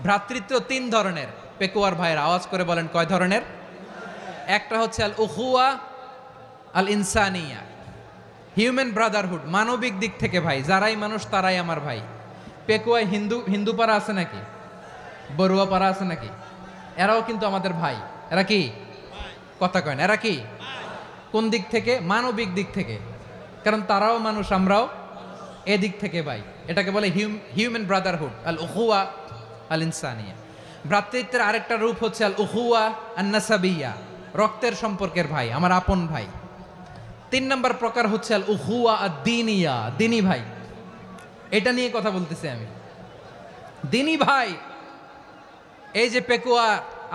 ভ্রাতৃত্ব তিন ধরনের। পেকুয়ার ভাইয়ের আওয়াজ করে বলেন কয় ধরনের? একটা হচ্ছে আল উখুয়া আল ইনসানিয়া, হিউম্যান ব্রাদারহুড, মানবিক দিক থেকে ভাই, যারাই মানুষ তারাই আমার ভাই। পেকুয়ায় হিন্দু পাড়া আছে নাকি? বড়ুয়া পাড়া আছে নাকি? এরাও কিন্তু আমাদের ভাই। এরা কি কথা কয় না? এরা কি কোন দিক থেকে? মানবিক দিক থেকে, কারণ তারাও মানুষ, আমরাও এদিক থেকে ভাই। এটাকে বলে হিউম্যান ব্রাদারহুড, আল উখুয়া আল ইনসানিয়া। ভ্রাতৃত্বের আরেকটা রূপ হচ্ছে আল উখুয়া আন নাসাবিয়া, রক্তের সম্পর্কের ভাই, আমার আপন ভাই। 3 নম্বর প্রকার হচ্ছে আল উখুয়া আদ-দীনিয়া, দিনী ভাই। এটা নিয়ে কথা বলতেছি আমি। দিনী ভাই, এই যে পেকুয়া,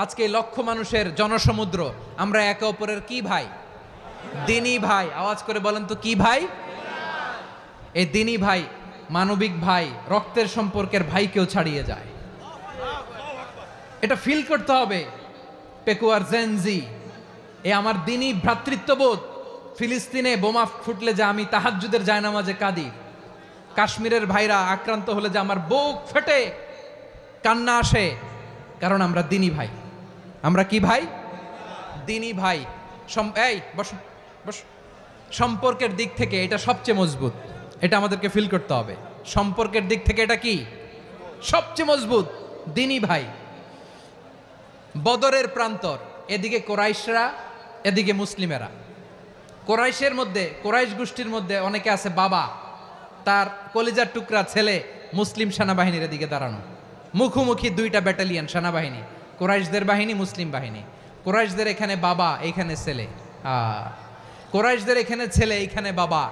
আজকে লক্ষ মানুষের জনসমুদ্র, আমরা একে অপরের কি ভাই? দিনী ভাই। আওয়াজ করে বলেন তো কি ভাই? এই দিনী ভাই, মানবিক ভাই, রক্তের সম্পর্কের ভাইকেও ছাড়িয়ে যায়। এটা ফিল করতে হবে। পেকুয়ার জেনজি, এ আমার দিনী ভ্রাতৃত্ববোধ। ফিলিস্তিনে বোমা ফুটলে যে আমি তাহাজ্জুদের জায়নামাজে কাঁদি, কাশ্মীরের ভাইরা আক্রান্ত হলে যে আমার বুক ফেটে কান্না আসে, কারণ আমরা দিনী ভাই। আমরা কি ভাই? দিনী ভাই। এই বস বস। সম্পর্কের দিক থেকে এটা সবচেয়ে মজবুত, এটা আমাদেরকে ফিল করতে হবে। সম্পর্কের দিক থেকে এটা কি সবচেয়ে মজবুত? দিনী ভাই। বদরের প্রান্তর, এদিকে কোরাইশরা, এদিকে মুসলিমেরা। কোরাইশের মধ্যে, কোরাইশ গোষ্ঠীর মধ্যে অনেকে আছে বাবা, তার কলিজার টুকরা ছেলে মুসলিম সেনাবাহিনীর এদিকে দাঁড়ানো, মুখোমুখি দুইটা ব্যাটালিয়ন সেনাবাহিনী, কোরাইশদের বাহিনী, মুসলিম বাহিনী। কোরাইশদের এখানে বাবা, এইখানে ছেলে। কোরাইশদের এখানে ছেলে, এইখানে বাবা।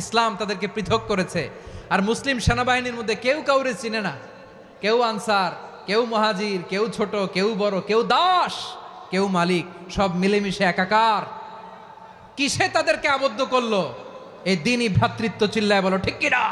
ইসলাম তাদেরকে পৃথক করেছে। আর মুসলিম সেনাবাহিনীর মধ্যে কেউ কাউরে চিনে না, কেউ আনসার, কেউ মুহাজির, কেউ ছোট, কেউ বড়, কেউ দাস, কেউ মালিক, সব মিলেমিশে একাকার। কিসে তাদেরকে আবদ্ধ করলো? এই দিনই ভ্রাতৃত্ব। চিল্লায় বলো ঠিক কিনা?